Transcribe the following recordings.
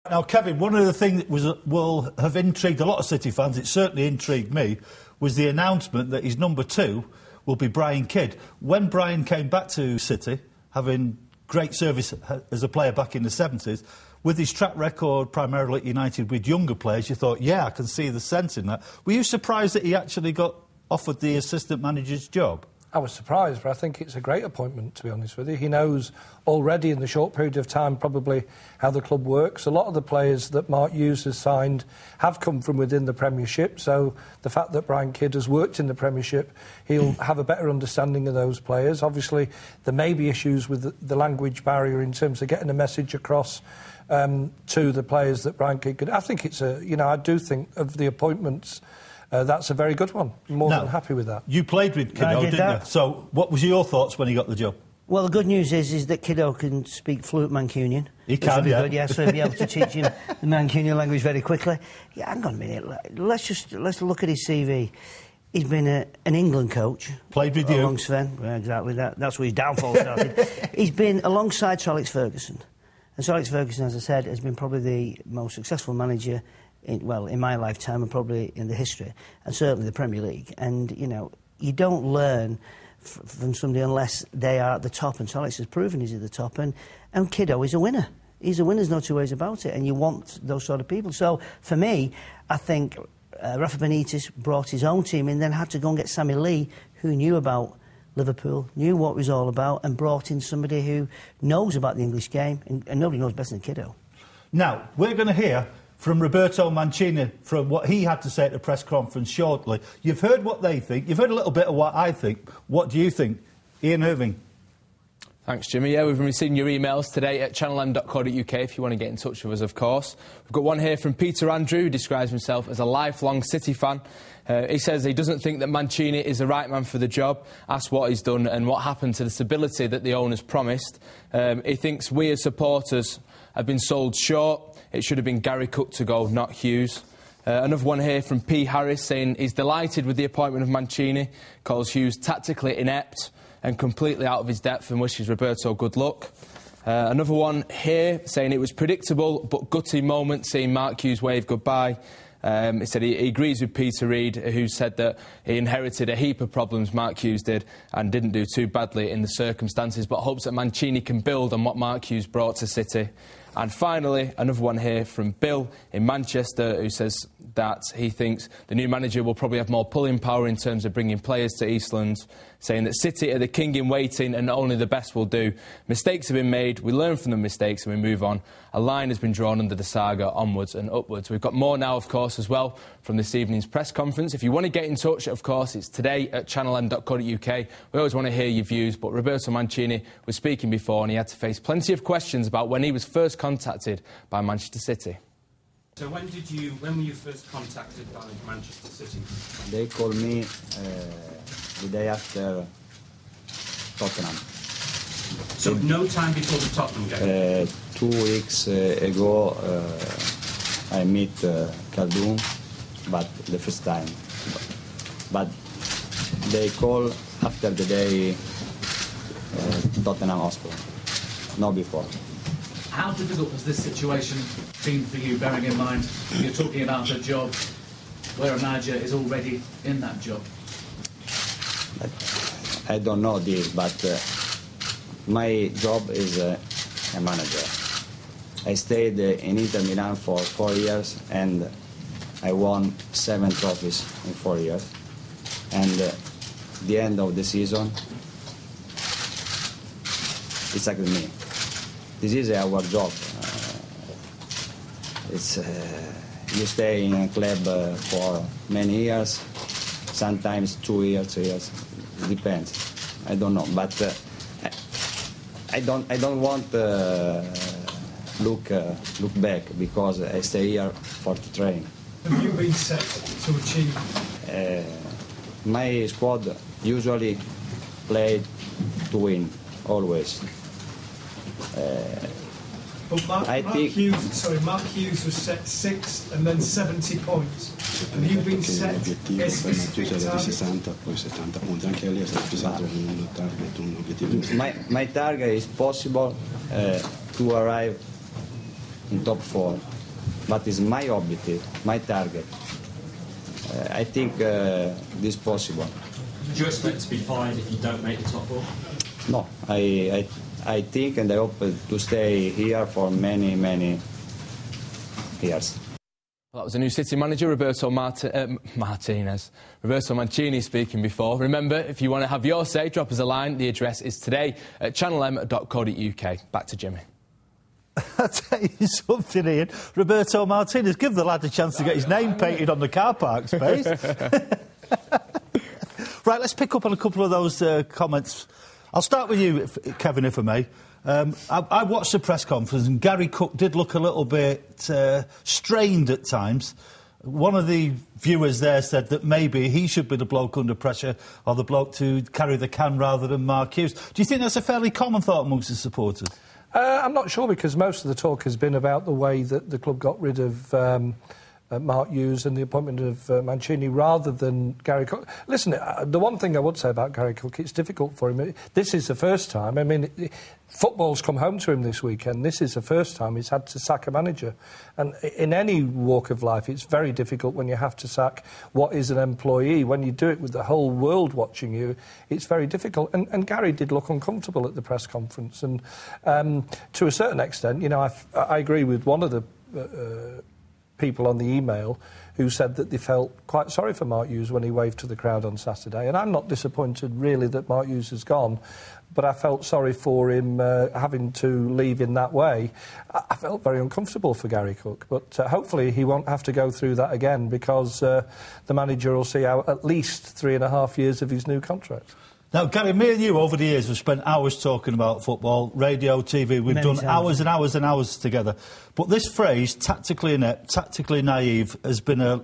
Now, Kevin, one of the things that will have intrigued a lot of City fans, it certainly intrigued me, was the announcement that his number 2 will be Brian Kidd. When Brian came back to City, having great service as a player back in the 70s, with his track record primarily at United with younger players, you thought, yeah, I can see the sense in that. Were you surprised that he actually got offered the assistant manager's job? I was surprised, but I think it's a great appointment, to be honest with you. He knows already in the short period of time probably how the club works. A lot of the players that Mark Hughes has signed have come from within the Premiership, so the fact that Brian Kidd has worked in the Premiership, he'll have a better understanding of those players. Obviously, there may be issues with the language barrier in terms of getting a message across to the players that Brian Kidd could. I think it's I do think of the appointments, that's a very good one. More than happy with that. You played with Kiddo, didn't you? So what was your thoughts when he got the job? Well, the good news is that Kiddo can speak fluent Mancunian. He can, yeah. Good, yeah, so he'll be able to teach him the Mancunian language very quickly. Yeah, hang on a minute. Let's look at his CV. He's been an England coach. Played with you. Along Sven. Yeah, exactly. That's where his downfall started. He's been alongside Sir Alex Ferguson. And Sir Alex Ferguson, as I said, has been probably the most successful manager in my lifetime and probably in the history, and certainly the Premier League. And, you don't learn from somebody unless they are at the top, and Sir Alex has proven he's at the top, and Kiddo is a winner. He's a winner, there's no two ways about it, and you want those sort of people. So, for me, I think Rafa Benitez brought his own team in, then had to go and get Sammy Lee, who knew about Liverpool, knew what it was all about, and brought in somebody who knows about the English game, and nobody knows better than Kiddo. Now, we're going to hear from Roberto Mancini, from what he had to say at the press conference shortly. You've heard what they think. You've heard a little bit of what I think. What do you think? Ian Irving. Thanks, Jimmy. Yeah, we've been receiving your emails today at channelm.co.uk if you want to get in touch with us, of course. We've got one here from Peter Andrew, who describes himself as a lifelong City fan. He says he doesn't think that Mancini is the right man for the job. Asked what he's done and what happened to the stability that the owners promised. He thinks we as supporters have been sold short. It should have been Gary Cook to go, not Hughes. Another one here from P. Harris saying he's delighted with the appointment of Mancini, calls Hughes tactically inept and completely out of his depth, and wishes Roberto good luck. Another one here saying it was predictable but gutty moment seeing Mark Hughes wave goodbye. He said he agrees with Peter Reid, who said that he inherited a heap of problems, Mark Hughes did, and didn't do too badly in the circumstances, but hopes that Mancini can build on what Mark Hughes brought to City. And finally, another one here from Bill in Manchester, who says that he thinks the new manager will probably have more pulling power in terms of bringing players to Eastland, saying that City are the king in waiting and only the best will do. Mistakes have been made, we learn from the mistakes and we move on. A line has been drawn under the saga, onwards and upwards. We've got more now, of course, as well, from this evening's press conference. If you want to get in touch, of course, it's today at channelm.co.uk. We always want to hear your views, but Roberto Mancini was speaking before and he had to face plenty of questions about when he was first contacted by Manchester City. So when were you first contacted by Manchester City? They called me the day after Tottenham. So no time before the Tottenham game? 2 weeks ago I meet Khaldun, but the first time. But they call after the day Tottenham Hotspur, not before. How difficult has this situation been for you, bearing in mind you're talking about a job where a manager is already in that job? I don't know this, but my job is a manager. I stayed in Inter Milan for 4 years and I won 7 trophies in 4 years. And the end of the season, it's like me. This is our job. You stay in a club for many years, sometimes 2 years, 3 years. It depends. I don't know, but I don't want look back because I stay here for to train. Have you been set to achieve? My squad usually played to win, always. But Mark Hughes was set 6th and then 70 points. Have you been set a specific target? My target is possible to arrive in top 4 but it's my objective, my target. I think this is possible. Do you expect to be fired if you don't make the top four? No, I think and I hope to stay here for many, many years. Well, that was a new City manager, Roberto Martinez. Roberto Mancini speaking before. Remember, if you want to have your say, drop us a line. The address is today@channelm.co.uk. Back to Jimmy. I'll tell you something, Ian. Roberto Martinez, give the lad a chance to get his name painted on the car park space. Right, let's pick up on a couple of those comments. I'll start with you, Kevin, if I may. I watched the press conference and Gary Cook did look a little bit strained at times. One of the viewers there said that maybe he should be the bloke under pressure or the bloke to carry the can rather than Mark Hughes. Do you think that's a fairly common thought amongst the supporters? I'm not sure, because most of the talk has been about the way that the club got rid of Mark Hughes and the appointment of Mancini rather than Gary Cook. Listen, the one thing I would say about Gary Cook, it's difficult for him. This is the first time. I mean, football's come home to him this weekend. This is the first time he's had to sack a manager. And in any walk of life, it's very difficult when you have to sack what is an employee. When you do it with the whole world watching you, it's very difficult. And Gary did look uncomfortable at the press conference. And to a certain extent, you know, I agree with one of the people on the email who said that they felt quite sorry for Mark Hughes when he waved to the crowd on Saturday. And I'm not disappointed, really, that Mark Hughes has gone, but I felt sorry for him having to leave in that way. I felt very uncomfortable for Gary Cook, but hopefully he won't have to go through that again, because the manager will see out at least 3.5 years of his new contract. Now, Gary, me and you over the years have spent hours talking about football, radio, TV. We've done hours and hours and hours together. But this phrase, tactically inept, tactically naive, has been a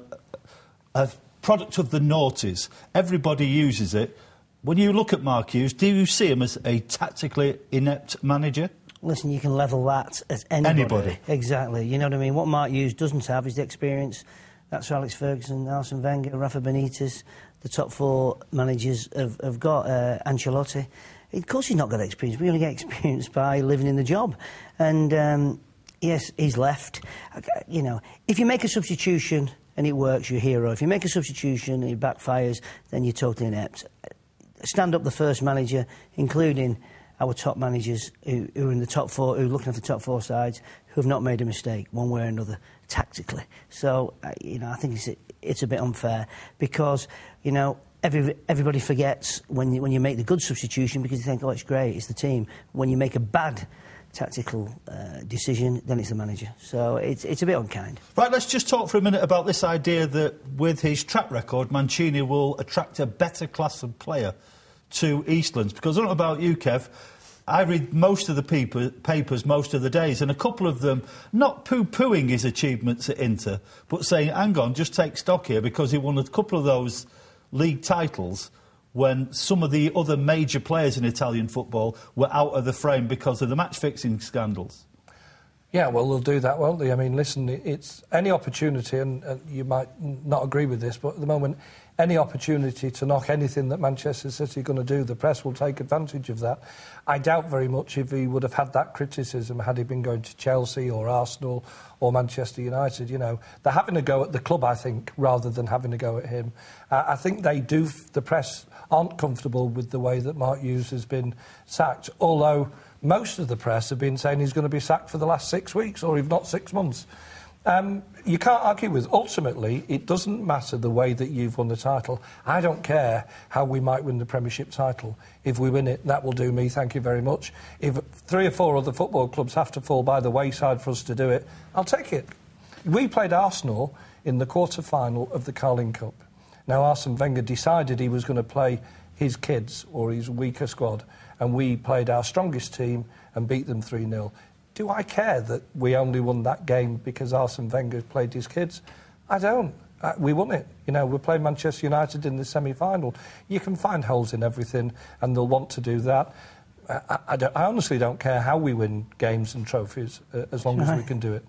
product of the noughties. Everybody uses it. When you look at Mark Hughes, do you see him as a tactically inept manager? Listen, you can level that at anybody. Exactly. You know what I mean? What Mark Hughes doesn't have is the experience. That's Alex Ferguson, Arsene Wenger, Rafa Benitez. The top four managers have got. Ancelotti. Of course he's not got experience. We only get experience by living in the job. And, yes, he's left. You know, if you make a substitution and it works, you're a hero. If you make a substitution and it backfires, then you're totally inept. Stand up the first manager, including our top managers who are in the top four, who are looking at the top four sides, who have not made a mistake one way or another tactically. So, you know, I think it's a bit unfair because, you know, everybody forgets when you make the good substitution because you think, oh, it's great, it's the team. When you make a bad tactical decision, then it's the manager. So it's a bit unkind. Right, let's just talk for a minute about this idea that with his track record, Mancini will attract a better class of player to Eastlands. Because I don't know about you, Kev, I read most of the papers most of the days, and a couple of them not poo-pooing his achievements at Inter, but saying, hang on, just take stock here, because he won a couple of those league titles when some of the other major players in Italian football were out of the frame because of the match-fixing scandals. Yeah, well, they'll do that, won't they? I mean, listen, it's any opportunity, and you might not agree with this, but at the moment, any opportunity to knock anything that Manchester City are going to do, the press will take advantage of that. I doubt very much if he would have had that criticism had he been going to Chelsea or Arsenal or Manchester United. You know, they're having a go at the club, I think, rather than having a go at him. I think the press aren't comfortable with the way that Mark Hughes has been sacked, although most of the press have been saying he's going to be sacked for the last 6 weeks, or if not 6 months. You can't argue with. Ultimately, it doesn't matter the way that you've won the title. I don't care how we might win the Premiership title. If we win it, that will do me, thank you very much. If 3 or 4 other football clubs have to fall by the wayside for us to do it, I'll take it. We played Arsenal in the quarter-final of the Carling Cup. Now, Arsene Wenger decided he was going to play his kids or his weaker squad, and we played our strongest team and beat them 3-0. Do I care that we only won that game because Arsene Wenger played his kids? I don't. We won it. You know, we're playing Manchester United in the semi-final. You can find holes in everything, and they'll want to do that. I honestly don't care how we win games and trophies, as long as we can do it.